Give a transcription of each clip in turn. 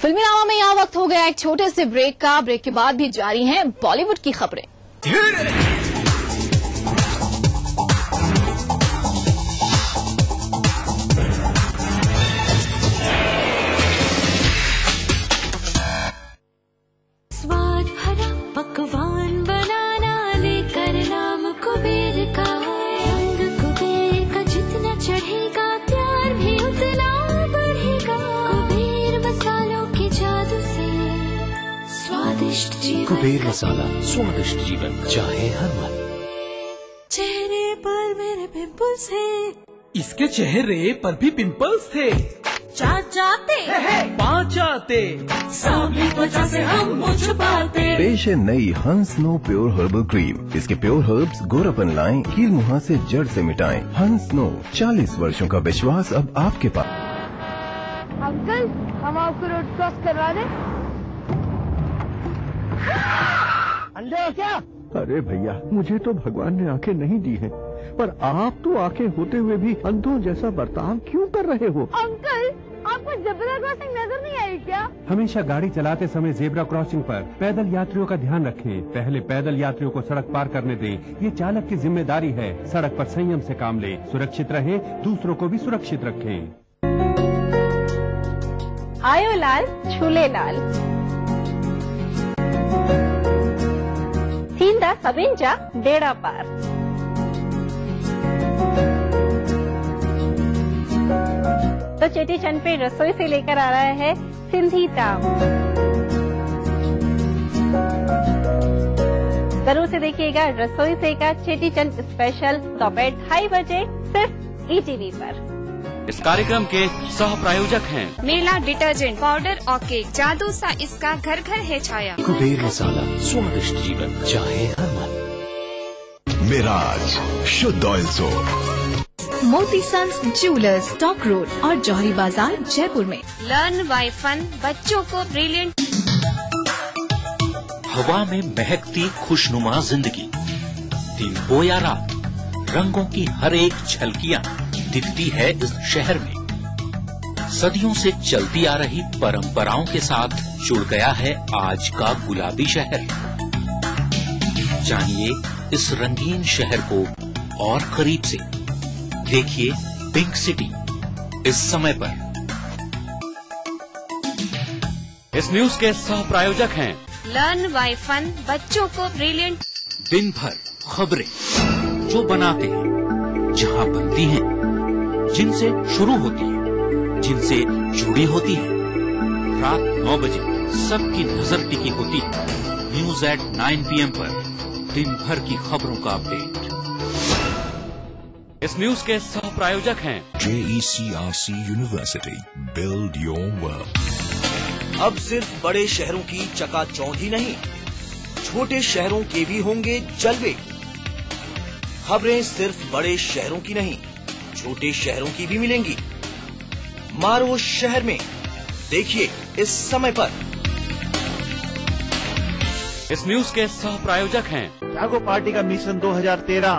फिल्मी नामा में यहाँ वक्त हो गया एक छोटे से ब्रेक का। ब्रेक के बाद भी जारी हैं बॉलीवुड की खबरें। स्वाद भरा पकवान बनाना लेकर नाम कुबेर का, रंग कुबेर का जितना चढ़ेगा प्यार भी उतना बढ़ेगा। कुबेर मसालों के जादू से स्वादिष्ट जीवन, कुबेर मसाला, स्वादिष्ट जीवन चाहे हर मन। चेहरे पर मेरे पिंपल्स है, इसके चेहरे पर भी पिंपल्स थे। चार जाते पाँच आते, सांवली त्वचा से हम मुँह छुपाते। पेश है नई हंस नो प्योर हर्बल क्रीम। इसके प्योर हर्ब्स गोरापन लाएं, कील मुहां से जड़ से मिटाएं। हंस नो, 40 वर्षों का विश्वास अब आपके पास। अंकल, हम आपको रोड क्रॉस करवा दें? अंधे हो क्या? अरे भैया, मुझे तो भगवान ने आंखें नहीं दी हैं, पर आप तो आंखें होते हुए भी अंधों जैसा बर्ताव क्यों कर रहे हो? अंकल, आपको जेब्रा क्रॉसिंग नजर नहीं आई क्या? हमेशा गाड़ी चलाते समय जेब्रा क्रॉसिंग पर पैदल यात्रियों का ध्यान रखें। पहले पैदल यात्रियों को सड़क पार करने दें। ये चालक की जिम्मेदारी है। सड़क पर संयम से काम लें, सुरक्षित रहें, दूसरों को भी सुरक्षित रखें। आयो लाल झूले लाल, थींदा सभिनि जा बेड़ा पार। तो चेटीचंद पे रसोई से लेकर आ रहा है सिंधी ताम। जरूर से देखिएगा रसोई से का चेटीचंद स्पेशल दोपहर 2:30 बजे सिर्फ ईटीवी पर। इस कार्यक्रम के सह प्रायोजक हैं मेला डिटर्जेंट पाउडर और केक, जादू सा इसका घर घर है छाया। कुबेर मसाला, स्वादिष्ट जीवन चाहे हर मन। मिराज शुद्ध ऑयल सोप, मोती सन्स ज्वेलर्स, टॉक रोड और जौहरी बाजार जयपुर में। लर्न बाय फन, बच्चों को ब्रिलियंट। हवा में महकती खुशनुमा जिंदगी, दिन हो या रात, रंगों की हर एक झलकियां दिखती है इस शहर में। सदियों से चलती आ रही परंपराओं के साथ जुड़ गया है आज का गुलाबी शहर। जानिए इस रंगीन शहर को और करीब से। देखिए पिंक सिटी इस समय पर। इस न्यूज के सह प्रायोजक हैं लर्न बाय फन, बच्चों को ब्रिलियंट। दिन भर खबरें जो बनाते हैं, जहां बनती हैं, जिनसे शुरू होती है, जिनसे जुड़ी होती है। रात 9 बजे सबकी नजर टिकी होती है न्यूज एट 9 PM पर। दिन भर की खबरों का अपडेट। इस न्यूज के सह प्रायोजक हैं JECRC university, build your world. अब सिर्फ बड़े शहरों की चकाचौंध ही नहीं, छोटे शहरों के भी होंगे जलवे। खबरें सिर्फ बड़े शहरों की नहीं, छोटे शहरों की भी मिलेंगी। मारो शहर में, देखिए इस समय पर। इस न्यूज के सह प्रायोजक हैं जागो पार्टी का मिशन 2013,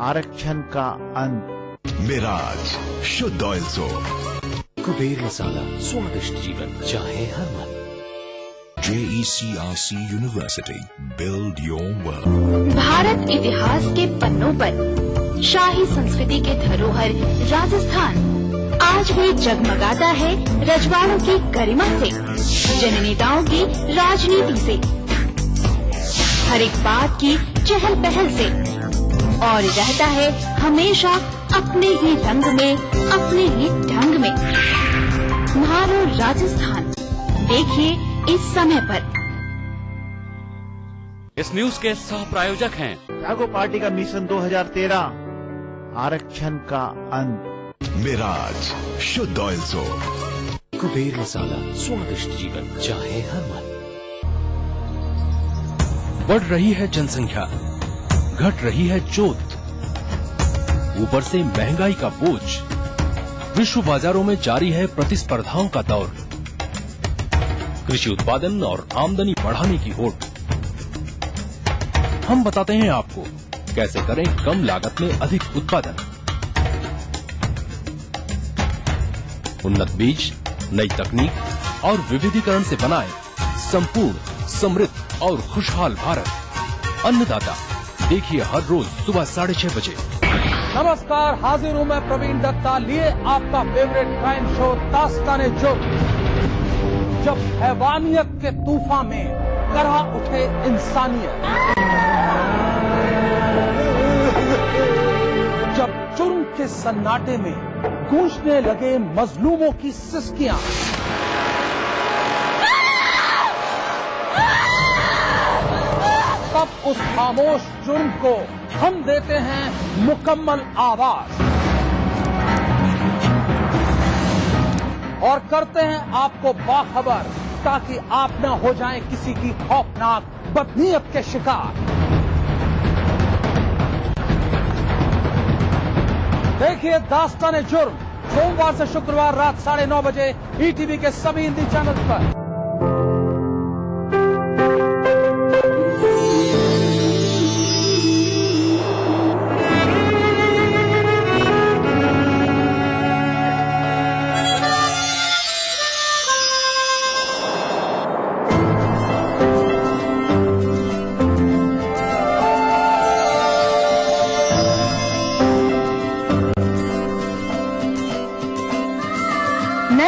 आरक्षण का अंत। मिराज शुद्ध ऑयल सोप, कुबेर मसाला, स्वादिष्ट जीवन चाहे हर मन। JECRC university, build your world. Bharat इतिहास के पन्नों पर शाही संस्कृति के धरोहर राजस्थान आज भी जगमगाता है रजवाड़ों की गरिमा से, जननेताओं की राजनीति से, हर एक बात की चहल पहल से, और रहता है हमेशा अपने ही रंग में, अपने ही ढंग में। म्हारो राजस्थान, देखिए इस समय पर। इस न्यूज के सह प्रायोजक हैं जागो पार्टी का मिशन 2013, आरक्षण का अंत। मिराज शुद्ध ऑयल सोप, कुबेर मसाला, स्वादिष्ट जीवन चाहे हर मन। बढ़ रही है जनसंख्या, घट रही है जोत, ऊपर से महंगाई का बोझ। विश्व बाजारों में जारी है प्रतिस्पर्धाओं का दौर। कृषि उत्पादन और आमदनी बढ़ाने की होड़। हम बताते हैं आपको कैसे करें कम लागत में अधिक उत्पादन। उन्नत बीज, नई तकनीक, और विविधीकरण से बनाए संपूर्ण, समृद्ध और खुशहाल भारत। अन्नदाता देखिए हर रोज सुबह 6:30 बजे। नमस्कार, हाजिर हूँ मैं प्रवीण दत्ता, लिए आपका फेवरेट क्राइम शो दास्तान-ए-जुर्म। जब हैवानियत के तूफान में करहा उठे इंसानियत, जब जुर्म के सन्नाटे में गूंजने लगे मजलूमों की सिसकियां, तब उस खामोश जुर्म को हम देते हैं मुकम्मल आवाज और करते हैं आपको बाखबर, ताकि आप न हो जाएं किसी की खौफनाक बदनीयत के शिकार। देखिए दास्तान-ए-जुर्म सोमवार से शुक्रवार रात 9:30 बजे ईटीवी के सभी हिंदी चैनल पर।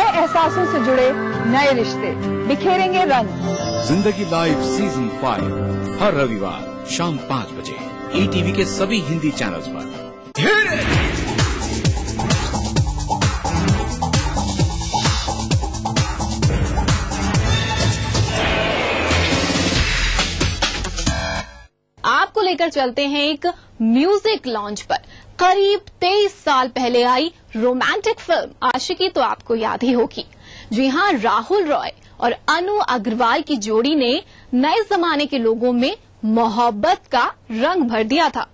एहसासों से जुड़े नए रिश्ते बिखेरेंगे रंग। जिंदगी लाइव सीजन 5 हर रविवार शाम 5 बजे ईटीवी के सभी हिंदी चैनल्स पर। आपको लेकर चलते हैं एक म्यूजिक लॉन्च पर। करीब 23 साल पहले आई रोमांटिक फिल्म आशिकी तो आपको याद ही होगी। जी हां, राहुल रॉय और अनु अग्रवाल की जोड़ी ने नए जमाने के लोगों में मोहब्बत का रंग भर दिया था।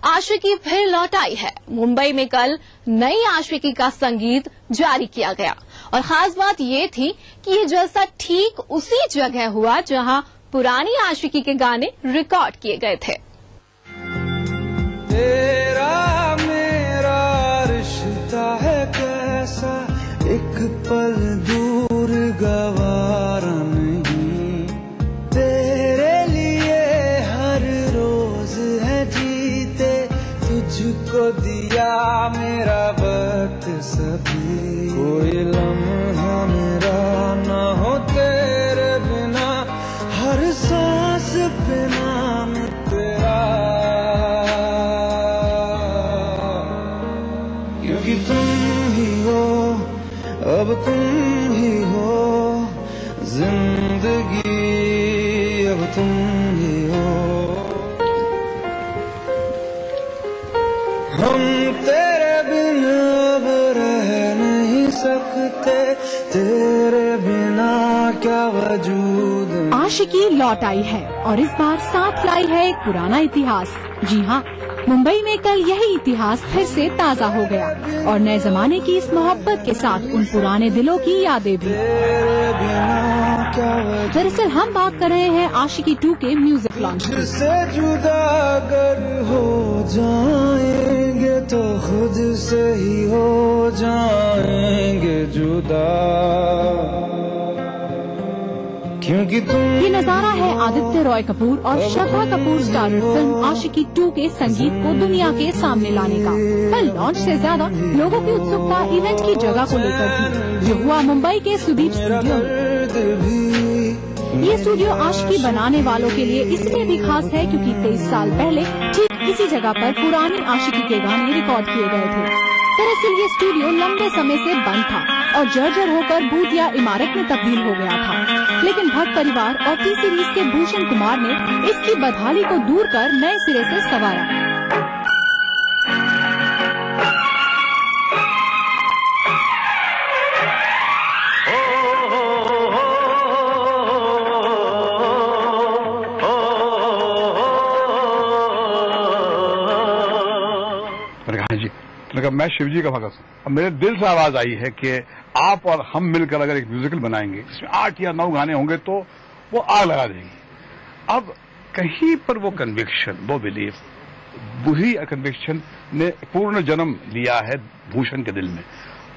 आशिकी फिर लौट आई है। मुंबई में कल नई आशिकी का संगीत जारी किया गया और खास बात ये थी कि ये जलसा ठीक उसी जगह हुआ जहां पुरानी आशिकी के गाने रिकॉर्ड किए गए थे। तेरा मेरा रिश्ता है कैसा, एक पल दूर गवारा नहीं। तेरे लिए हर रोज है जीते, तुझको दिया मेरा वक्त सभी। कोई लम्हा मेरा ना हो तेरे बिना, हर सांस पे नाम तेरा। क्योंकि तुम ही हो, अब तुम ही हो जिंदगी, अब तुम ही हो। हम तेरे बिन अब रह नहीं सकते, तेरे बिना क्या वजूद। आशिकी लौट आई है और इस बार साथ लाई है एक पुराना इतिहास। जी हाँ, मुंबई में कल यही इतिहास फिर से ताज़ा हो गया और नए जमाने की इस मोहब्बत के साथ उन पुराने दिलों की यादें भी। दरअसल हम बात कर रहे हैं आशिकी 2 के म्यूजिक लॉन्च की। से जुदा अगर हो जाएंगे तो खुद से ही हो जाएंगे जुदा, क्योंकि तुम। ये नजारा है आदित्य रॉय कपूर और श्रद्धा कपूर स्टारर फिल्म आशिकी 2 के संगीत को दुनिया के सामने लाने का। पर लॉन्च से ज्यादा लोगों की उत्सुकता इवेंट की जगह को लेकर थी, जो हुआ मुंबई के सुदीप स्टूडियो में। ये स्टूडियो आशिकी बनाने वालों के लिए इसलिए भी खास है क्योंकि 23 साल पहले ठीक इसी जगह पर पुरानी आशिकी के गाने रिकॉर्ड किए गए थे। दरअसल ये स्टूडियो लंबे समय से बंद था और जर्जर होकर भूतिया इमारत में तब्दील हो गया था, लेकिन भट्ट परिवार और टी सीरीज के भूषण कुमार ने इसकी बदहाली को दूर कर नए सिरे से संवारा। मैं शिवजी का भगत हूँ। अब मेरे दिल से आवाज आई है कि आप और हम मिलकर अगर एक म्यूजिकल बनाएंगे जिसमें 8 या 9 गाने होंगे तो वो आग लगा देंगे। अब कहीं पर वो कन्विक्शन, वो बिलीफ, वही कन्विक्शन ने पूर्ण जन्म लिया है भूषण के दिल में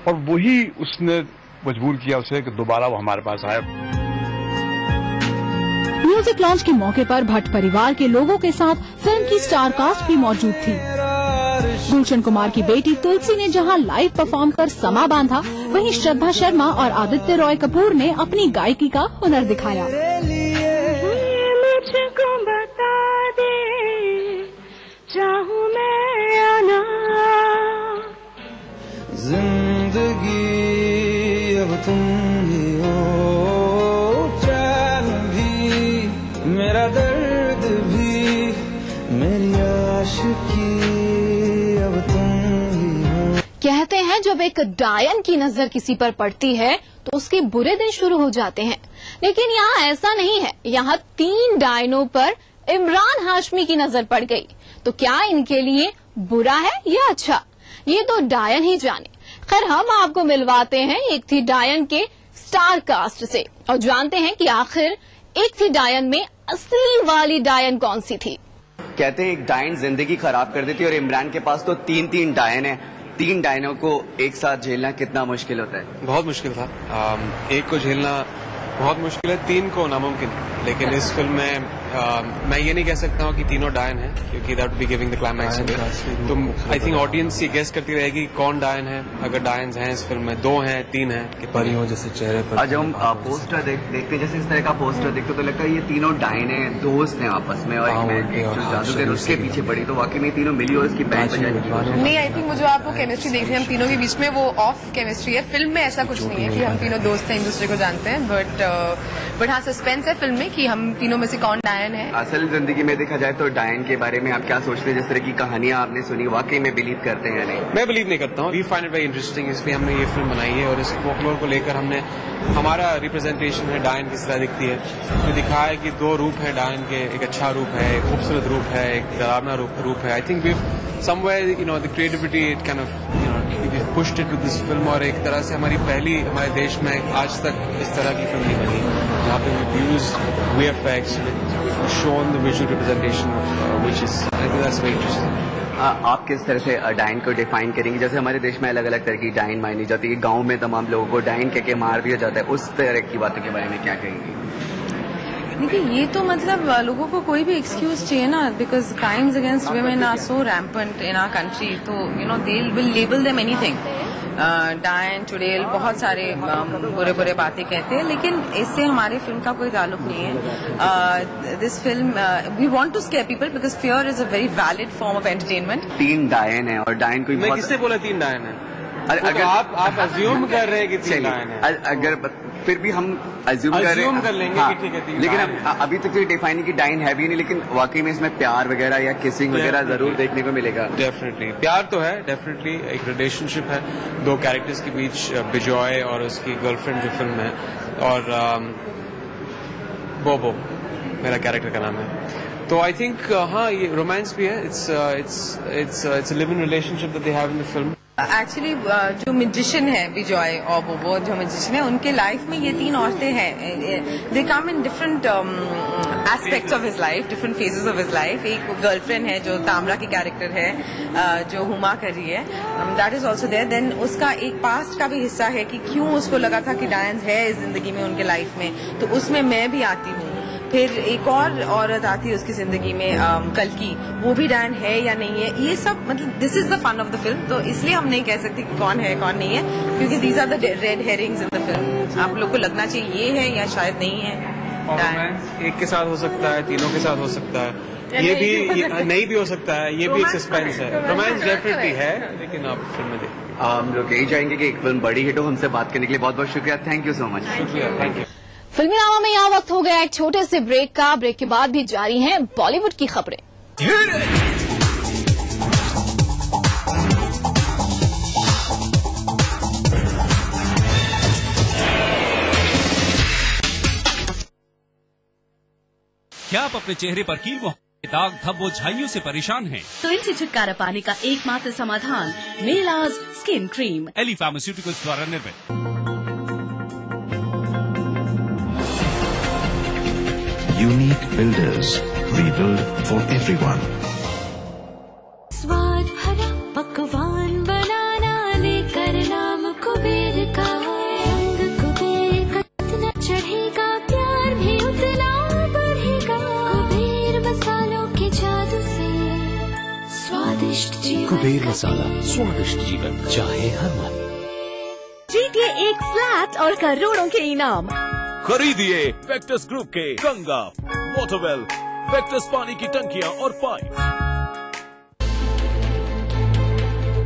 और वही उसने मजबूर किया उसे कि दोबारा वो हमारे पास आए। म्यूजिक लॉन्च के मौके पर भट्ट परिवार के लोगों के साथ फिल्म की स्टार कास्ट भी मौजूद थी। गुलशन कुमार की बेटी तुलसी ने जहां लाइव परफॉर्म कर समा बांधा, वहीं श्रद्धा शर्मा और आदित्य रॉय कपूर ने अपनी गायकी का हुनर दिखाया। मुझको बता दे, चाहूं मैं आना, जिंदगी अब तुम ही हो, चैन भी मेरा दर्द भी, मेरी आशिकी अब तुम ही हो। कहते हैं जब एक डायन की नजर किसी पर पड़ती है तो उसके बुरे दिन शुरू हो जाते हैं, लेकिन यहाँ ऐसा नहीं है। यहाँ 3 डायनों पर इमरान हाशमी की नजर पड़ गई, तो क्या इनके लिए बुरा है या अच्छा, ये तो डायन ही जाने। खैर, हम आपको मिलवाते हैं एक थी डायन के स्टार कास्ट से और जानते हैं कि आखिर एक थी डायन में असली वाली डायन कौन सी थी। कहते हैं एक डायन जिंदगी खराब कर देती है और इमरान के पास तो 3 डायन है। 3 डायनों को एक साथ झेलना कितना मुश्किल होता है? बहुत मुश्किल था। एक को झेलना बहुत मुश्किल है, 3 को नामुमकिन। लेकिन इस फिल्म में मैं ये नहीं कह सकता हूँ कि तीनों डायन हैं, क्योंकि that would be giving the climax. तो आई थिंक ऑडियंस ये गेस करती रहेगी कौन डायन है। अगर डायन्स हैं इस फिल्म में 2 हैं 3 हैं, परियों जैसे चेहरे पर। जब हम पोस्टर देखते जैसे इस तरह का पोस्टर देखते तो लगता है ये तीनों डायन हैं, दोस्त हैं आपस में, और एक जो जादूगर उसके पीछे पड़ी, तो वाकई में तीनों मिली और उसकी बैंड बजाई। नहीं, आई थिंक मुझे आपको केमिस्ट्री देख रही है हम तीनों के बीच में, वो ऑफ केमिस्ट्री है। फिल्म में ऐसा कुछ नहीं है कि हम तीनों दोस्त हैं, एक दूसरे को जानते हैं, बट हाँ सस्पेंस है फिल्म में कि हम तीनों में से कौन डायन है। असल जिंदगी में देखा जाए तो डायन के बारे में आप क्या सोचते हैं? जिस तरह की कहानियां आपने सुनी, वाकई में बिलीव करते हैं? नहीं, मैं बिलीव नहीं करता हूँ। We find it very interesting, इसलिए हमने ये फिल्म बनाई है और इस फोकलोर को लेकर हमने हमारा रिप्रेजेंटेशन है डायन किस तरह दिखती है। तो दिखाया है कि 2 रूप है डायन के, एक अच्छा रूप है, एक खूबसूरत रूप है, एक डरावना रूप है। I think we somewhere the creativity it can pushed it to this film, और एक तरह से हमारे देश में आज तक इस तरह की फिल्म नहीं बनी जहाँ पे we use VFX, shown the visual representation which is, I think that's very interesting. आप किस तरह से डायन को डिफाइन करेंगे? जैसे हमारे देश में अलग अलग तरह की डायन मानी जाती है, गांव में तमाम लोगों को डायन कह के मार दिया जाता है, उस तरह की बातों के बारे में क्या कहेंगे? देखिए, ये तो मतलब लोगों को कोई भी एक्सक्यूज चाहिए ना, because crimes against women are so rampant in our country, तो they will label them anything, डायन, चुड़ैल, बहुत सारे बुरे बुरे बातें कहते हैं, लेकिन इससे हमारी फिल्म का कोई ताल्लुक नहीं है। This film we want to scare people because fear is a very valid form of entertainment. 3 डायन है और डायन कोई बहुत... किससे बोला 3 डायन है? अगर आप अज्यूम कर रहे हैं कि 3 डायन है, अगर फिर भी हम अज्यूम कर लेंगे कि ठीक है 3, लेकिन अभी तक तो डिफाइन की डायन है भी नहीं, लेकिन वाकई में इसमें प्यार वगैरह या किसिंग वगैरह जरूर देखने को मिलेगा। डेफिनेटली प्यार तो है, डेफिनेटली एक रिलेशनशिप है 2 कैरेक्टर्स के बीच, बिजॉय और उसकी गर्लफ्रेंड जो फिल्म है, और बोबो मेरा कैरेक्टर का नाम है। तो आई थिंक हाँ ये रोमांस भी है, it's a live in relationship that they have in the film. Actually जो म्यूजिशियन है बिजॉय और बोबो जो म्यूजिशियन है, उनके लाइफ में ये 3 औरतें हैं। They come in different aspects of his life, different phases of his life. एक गर्लफ्रेंड है जो तामरा की कैरेक्टर है, जो हुमा कर रही है, that is also there. Then उसका एक पास्ट का भी हिस्सा है कि क्यों उसको लगा था कि डायन है इस जिंदगी में उनके लाइफ में, तो उसमें मैं भी आती हूँ। फिर एक और औरत आती है उसकी जिंदगी में, कल की, वो भी डायन है या नहीं है। ये सब मतलब this is the fun of the film, तो इसलिए हम नहीं कह सकते कि कौन है कौन नहीं है, क्योंकि these are the red herrings in the film. आप लोग को लगना चाहिए ये है या शायद नहीं है। डायन एक के साथ हो सकता है, तीनों के साथ हो सकता है, ये भी नहीं भी हो सकता है, ये भी एक सस्पेंस है। रोमांस डेफिनेटली है, लेकिन आप फिल्म में देखिए। हम लोग यही चाहेंगे कि एक फिल्म बड़ी हिट हो। हमसे बात करने के लिए बहुत बहुत शुक्रिया, thank you so much. Thank you. फिल्मी नामा में यहाँ वक्त हो गया एक छोटे से ब्रेक का। ब्रेक के बाद भी जारी हैं बॉलीवुड की खबरें। क्या आप अपने चेहरे पर कील दाग, धब्बों, झाइयों से परेशान हैं? तो इनसे छुटकारा पाने का एकमात्र समाधान मेलाज स्किन क्रीम, एली फार्मास्यूटिकल्स द्वारा निर्मित। Unique Builders. We build for everyone. स्वाद भरा पकवान बनाना लेकर नाम कुबेर का, रंग बेर मसाला, स्वादिष्ट जीवन चाहे हर मन। जीतिए एक फ्लैट और करोड़ों के इनाम। खरीदिए वेक्टस ग्रुप के गंगा, वाटरवेल, वेक्टस पानी की टंकियां और पाइप।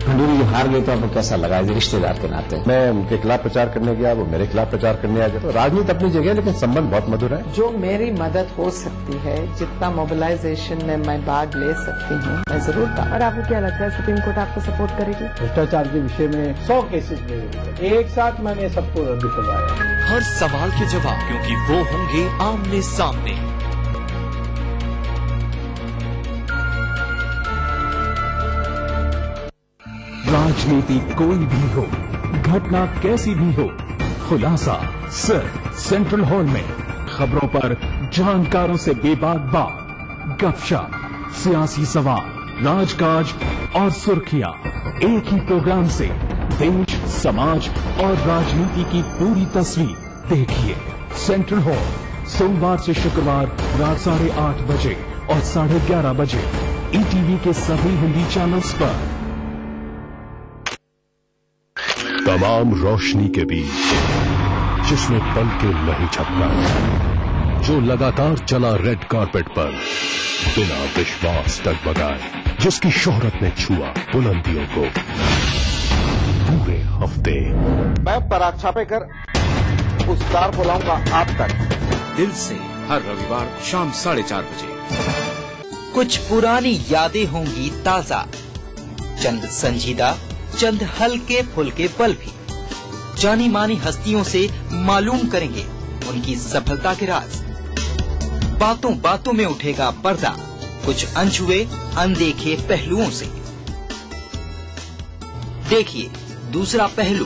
खंडूरी हार गए तो आपको कैसा लगा रिश्तेदार के नाते? मैं उनके खिलाफ प्रचार करने गया, वो मेरे खिलाफ प्रचार करने आ गए। तो राजनीति अपनी जगह है, लेकिन संबंध बहुत मधुर है। जो मेरी मदद हो सकती है, जितना मोबिलाइजेशन में मैं भाग ले सकती हूँ, मैं जरूर करूँ। और आपको क्या लगता है सुप्रीम कोर्ट आपको सपोर्ट करेगी? भ्रष्टाचार के विषय में 100 केसेस में एक साथ मैंने सबको रद्द करवाया। हर सवाल के जवाब, क्योंकि वो होंगे आमने सामने। राजनीति कोई भी हो, घटना कैसी भी हो, खुलासा सिर्फ सेंट्रल हॉल में। खबरों पर जानकारों से बेबाक बात, गपशप, सियासी सवाल, राजकाज और सुर्खियां एक ही प्रोग्राम से देश, समाज और राजनीति की पूरी तस्वीर देखिए। सेंट्रल हॉल सोमवार से शुक्रवार रात 8:30 बजे और 11:30 बजे ETV के सभी हिंदी चैनल्स पर। तमाम रोशनी के बीच जिसने पल के नहीं झपका, जो लगातार चला रेड कारपेट पर बिना विश्वास डगमगाए, जिसकी शोहरत ने छुआ बुलंदियों को पूरे हफ्ते। मैं पराग छापेकर उस स्टार को लाऊंगा आप तक। दिल से हर रविवार शाम 4:30 बजे। कुछ पुरानी यादें होंगी ताजा, चंद संजीदा, चंद हल्के फुल्के पल भी। जानी मानी हस्तियों से मालूम करेंगे उनकी सफलता के राज। बातों बातों में उठेगा पर्दा, कुछ अनछुए अनदेखे पहलुओं से। देखिए दूसरा पहलू।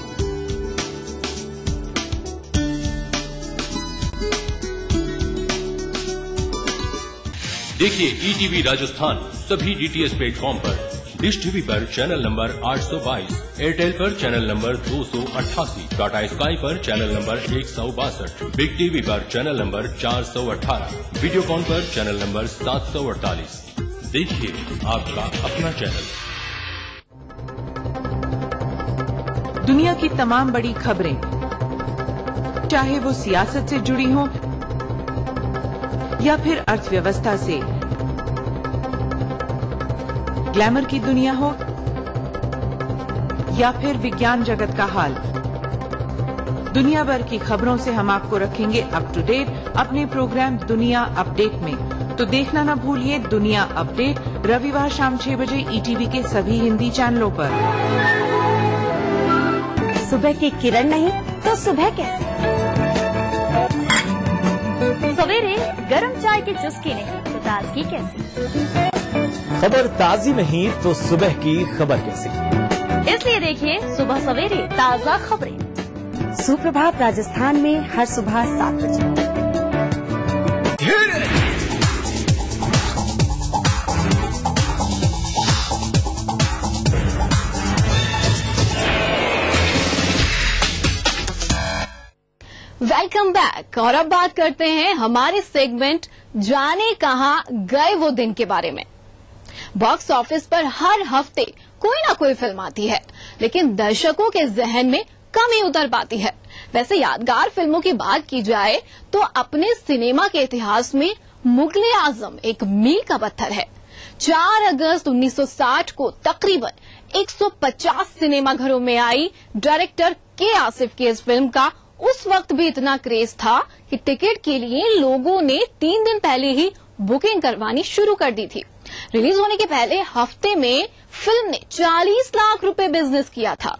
देखिए ETV राजस्थान सभी DTH प्लेटफॉर्म पर। डिश टीवी पर चैनल नंबर 822, एयरटेल पर चैनल नंबर 288, टाटा स्काई पर चैनल नंबर 162, बिग टीवी पर चैनल नंबर 418, वीडियोकॉन पर चैनल नंबर 748। देखिए आपका अपना चैनल। दुनिया की तमाम बड़ी खबरें, चाहे वो सियासत से जुड़ी हों या फिर अर्थव्यवस्था से, ग्लैमर की दुनिया हो या फिर विज्ञान जगत का हाल, दुनिया भर की खबरों से हम आपको रखेंगे अप टू डेट अपने प्रोग्राम दुनिया अपडेट में। तो देखना ना भूलिए दुनिया अपडेट रविवार शाम 6 बजे ETV के सभी हिंदी चैनलों पर। सुबह की किरण नहीं तो सुबह कैसे? सवेरे गरम चाय की चुस्की नहीं तो ताजगी कैसी? खबर ताजी नहीं तो सुबह की खबर कैसी? इसलिए देखिए सुबह सवेरे ताजा खबरें। सुप्रभात राजस्थान में हर सुबह 7 बजे। Welcome back. और अब बात करते हैं हमारे सेगमेंट जाने कहां गए वो दिन के बारे में। बॉक्स ऑफिस पर हर हफ्ते कोई ना कोई फिल्म आती है, लेकिन दर्शकों के जहन में कम ही उतर पाती है। वैसे यादगार फिल्मों की बात की जाए तो अपने सिनेमा के इतिहास में मुगले आजम एक मील का पत्थर है। 4 अगस्त 1960 को तकरीबन 150 सिनेमा घरों में आई डायरेक्टर के आसिफ की इस फिल्म का उस वक्त भी इतना क्रेज था कि टिकट के लिए लोगों ने 3 दिन पहले ही बुकिंग करवानी शुरू कर दी थी। रिलीज होने के पहले हफ्ते में फिल्म ने 40 लाख रुपए बिजनेस किया था।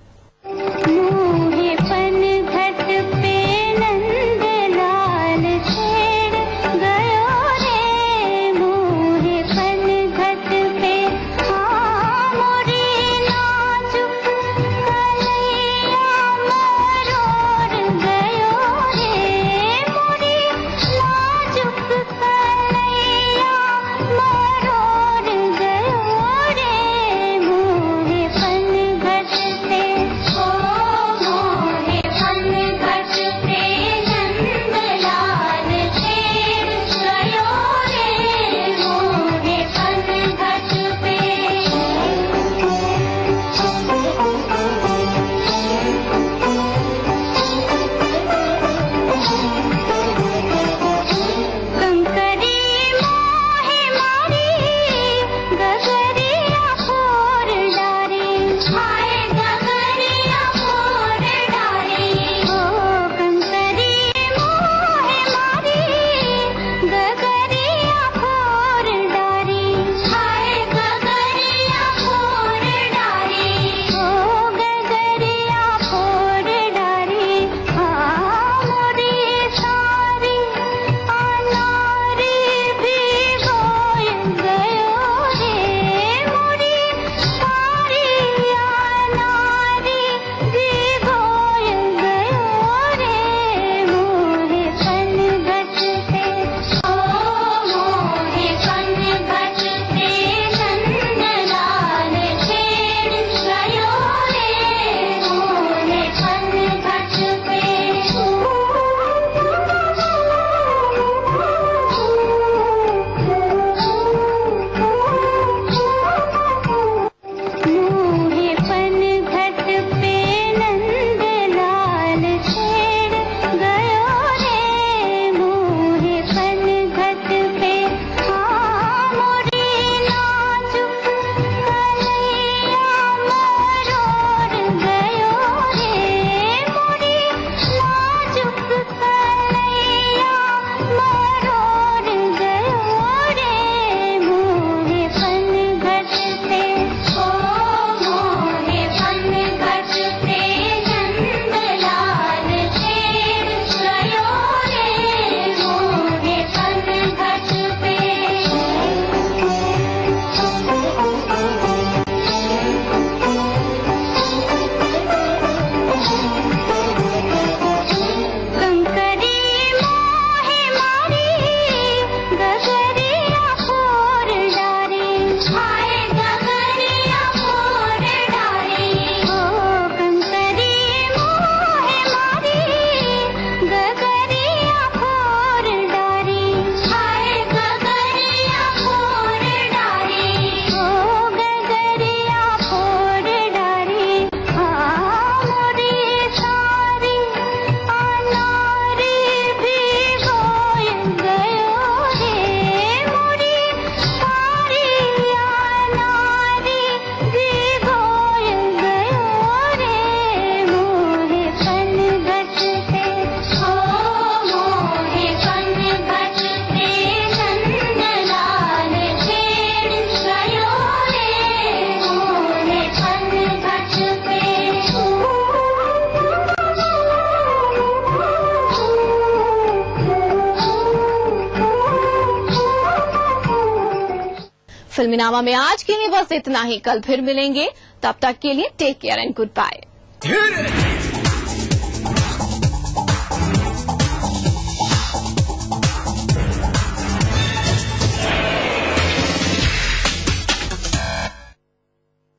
फिल्मीनामा में आज के लिए बस इतना ही। कल फिर मिलेंगे, तब तक के लिए take care and good bye.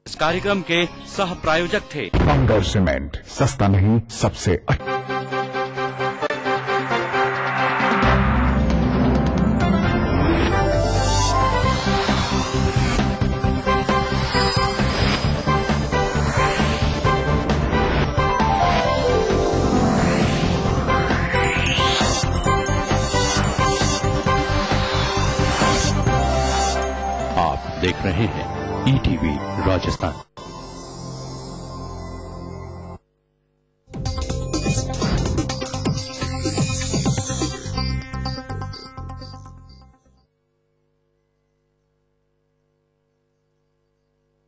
इस कार्यक्रम के सह प्रायोजक थे बंगर सीमेंट, सस्ता नहीं सबसे अच्छा। आप देख रहे हैं ETV राजस्थान।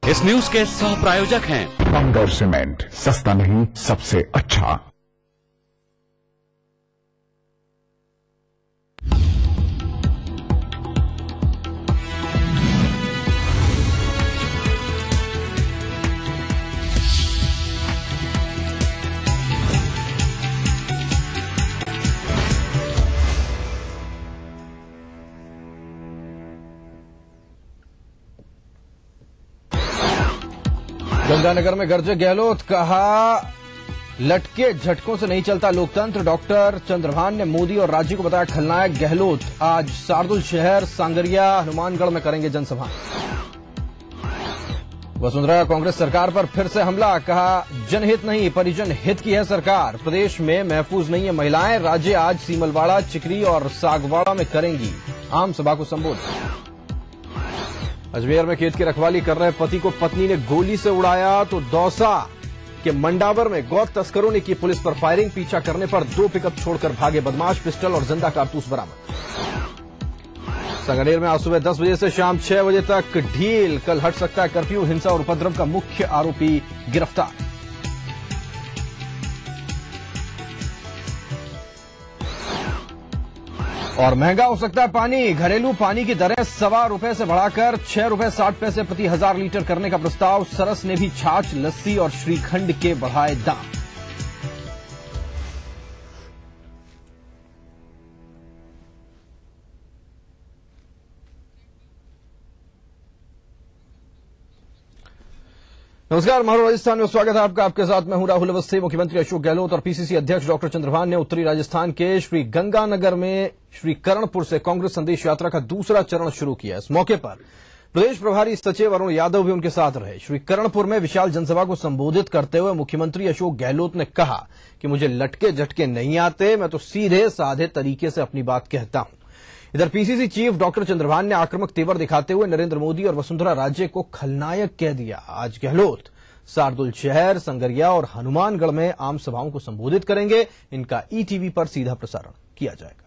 इस न्यूज के सह प्रायोजक हैं बंगर सीमेंट, सस्ता नहीं सबसे अच्छा। गंगानगर में गरजे गहलोत, कहा लटके झटकों से नहीं चलता लोकतंत्र। डॉक्टर चंद्रभान ने मोदी और राज्य को बताया खलनायक। गहलोत आज शार्दुल शहर, सांगरिया, हनुमानगढ़ में करेंगे जनसभा। वसुंधरा कांग्रेस सरकार पर फिर से हमला, कहा जनहित नहीं परिजन हित की है सरकार। प्रदेश में महफूज नहीं है महिलाएं। राज्य आज सीमलवाड़ा, चिकरी और सागवाड़ा में करेंगी आम सभा को संबोधित। अजमेर में खेत की रखवाली कर रहे पति को पत्नी ने गोली से उड़ाया, तो दौसा के मंडावर में गौ तस्करों ने की पुलिस पर फायरिंग। पीछा करने पर 2 पिकअप छोड़कर भागे बदमाश। पिस्टल और जिंदा कारतूस बरामद। संगनेर में आज सुबह 10 बजे से शाम 6 बजे तक ढील, कल हट सकता है कर्फ्यू। हिंसा और उपद्रव का मुख्य आरोपी गिरफ्तार। और महंगा हो सकता है पानी, घरेलू पानी की दरें ₹1.25 से बढ़ाकर ₹6.60 प्रति 1000 लीटर करने का प्रस्ताव। सरस ने भी छाछ, लस्सी और श्रीखंड के बढ़ाए दाम। नमस्कार, महारो राजस्थान में स्वागत है आपका। आपके साथ मैं हूं राहुल अवस्थी। मुख्यमंत्री अशोक गहलोत और पीसीसी अध्यक्ष डॉक्टर चंद्रभान ने उत्तरी राजस्थान के श्री गंगानगर में श्री करणपुर से कांग्रेस संदेश यात्रा का दूसरा चरण शुरू किया। इस मौके पर प्रदेश प्रभारी सचिव अरुण यादव भी उनके साथ रहे। श्री करणपुर में विशाल जनसभा को संबोधित करते हुए मुख्यमंत्री अशोक गहलोत ने कहा कि मुझे लटके झटके नहीं आते, मैं तो सीधे साधे तरीके से अपनी बात कहता हूं। इधर पीसीसी चीफ डॉक्टर चंद्रभान ने आक्रामक तेवर दिखाते हुए नरेंद्र मोदी और वसुंधरा राजे को खलनायक कह दिया। आज गहलोत शार्दुल शहर, संगरिया और हनुमानगढ़ में आम सभाओं को संबोधित करेंगे। इनका ETV पर सीधा प्रसारण किया जाएगा।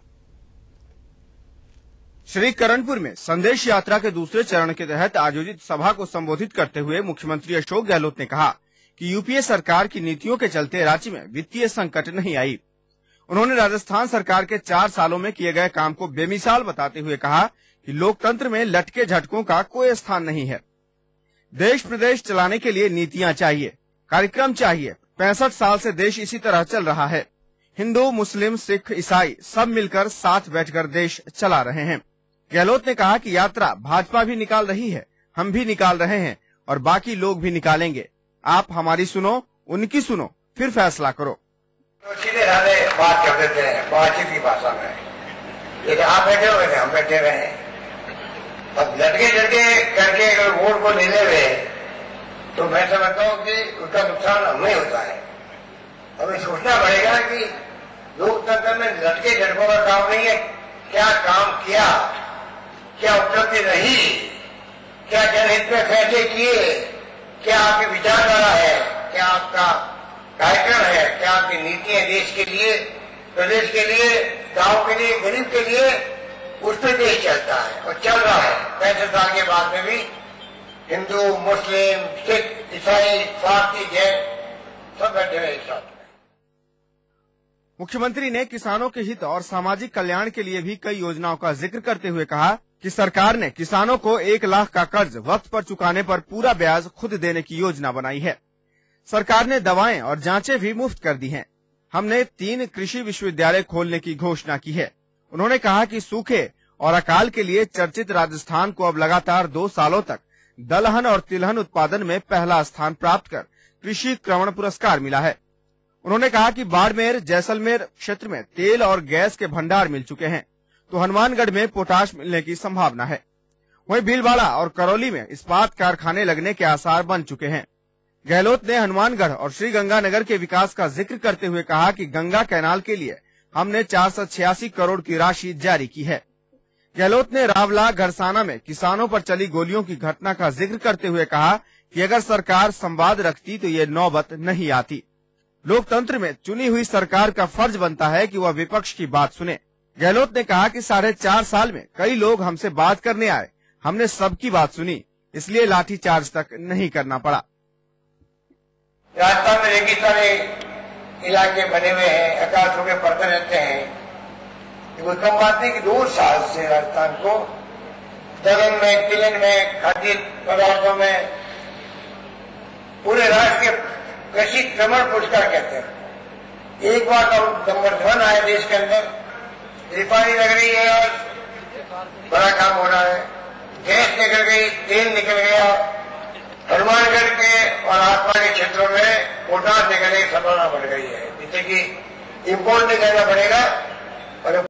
श्री करणपुर में संदेश यात्रा के दूसरे चरण के तहत आयोजित सभा को संबोधित करते हुए मुख्यमंत्री अशोक गहलोत ने कहा कि यूपीए सरकार की नीतियों के चलते राज्य में वित्तीय संकट नहीं आई। उन्होंने राजस्थान सरकार के 4 सालों में किए गए काम को बेमिसाल बताते हुए कहा कि लोकतंत्र में लटके झटकों का कोई स्थान नहीं है। देश प्रदेश चलाने के लिए नीतियां चाहिए, कार्यक्रम चाहिए। 65 साल से देश इसी तरह चल रहा है। हिंदू, मुस्लिम, सिख, ईसाई सब मिलकर साथ बैठकर देश चला रहे हैं। गहलोत ने कहा कि यात्रा भाजपा भी निकाल रही है, हम भी निकाल रहे हैं और बाकी लोग भी निकालेंगे। आप हमारी सुनो, उनकी सुनो, फिर फैसला करो। तो सीधे साधे बात कर देते हैं बातचीत की भाषा में। जैसे आप बैठे हुए थे, हम बैठे हुए हैं। अब लटके झटके करके अगर वोट को लेने हुए तो मैं समझता हूँ कि उसका नुकसान हमें होता है। हमें सोचना पड़ेगा कि लोकतंत्र में लटके झटकों का काम नहीं है। क्या काम किया, क्या उपलब्धि रही, क्या जनहित में फैसले किए, क्या आपकी विचारधारा है, क्या आपका कार्यक्रम है, क्या आपकी नीतियां देश के लिए, प्रदेश के लिए, गांव के लिए, गरीब के लिए, उस पर देश चलता है और चल रहा है। 65 साल के बाद में भी हिंदू, मुस्लिम, सिख, ईसाई, पारसी, जैन सब बैठे हुए एक साथ। मुख्यमंत्री ने किसानों के हित और सामाजिक कल्याण के लिए भी कई योजनाओं का जिक्र करते हुए कहा कि सरकार ने किसानों को 1 लाख का कर्ज वक्त पर चुकाने पर पूरा ब्याज खुद देने की योजना बनाई है। सरकार ने दवाएं और जांचें भी मुफ्त कर दी हैं। हमने 3 कृषि विश्वविद्यालय खोलने की घोषणा की है। उन्होंने कहा कि सूखे और अकाल के लिए चर्चित राजस्थान को अब लगातार 2 सालों तक दलहन और तिलहन उत्पादन में पहला स्थान प्राप्त कर कृषि क्रमण पुरस्कार मिला है। उन्होंने कहा कि बाड़मेर, जैसलमेर क्षेत्र में तेल और गैस के भंडार मिल चुके हैं, तो हनुमानगढ़ में पोटाश मिलने की संभावना है। वहीं भीलवाड़ा और करौली में इस्पात कारखाने लगने के आसार बन चुके हैं। गहलोत ने हनुमानगढ़ और श्रीगंगानगर के विकास का जिक्र करते हुए कहा कि गंगा कैनाल के लिए हमने 486 करोड़ की राशि जारी की है। गहलोत ने रावला घरसाना में किसानों पर चली गोलियों की घटना का जिक्र करते हुए कहा कि अगर सरकार संवाद रखती तो ये नौबत नहीं आती। लोकतंत्र में चुनी हुई सरकार का फर्ज बनता है कि वह विपक्ष की बात सुने। गहलोत ने कहा कि 4.5 साल में कई लोग हमसे बात करने आए, हमने सबकी बात सुनी, इसलिए लाठीचार्ज तक नहीं करना पड़ा। राजस्थान में रेगिस्तानी इलाके बने हुए हैं, अकाल सूखे पड़ते रहते हैं। ये कोई कम बात नहीं कि 2 साल से राजस्थान को दलहन में, तिलहन में, खाद्य पदार्थों में पूरे राष्ट्र के कृषि क्रमण पुरस्कार कहते हैं। एक बार तो नंबर 1 आया देश के अंदर। रिफाइनरी लग रही है और बड़ा काम हो रहा है। गैस निकल गई, तेल निकल गया। हनुमानगढ़ के और आसपास के क्षेत्रों में पोटाश निकलने की संभावना बढ़ गई है, जिससे कि इम्पोर्ट नहीं करना पड़ेगा।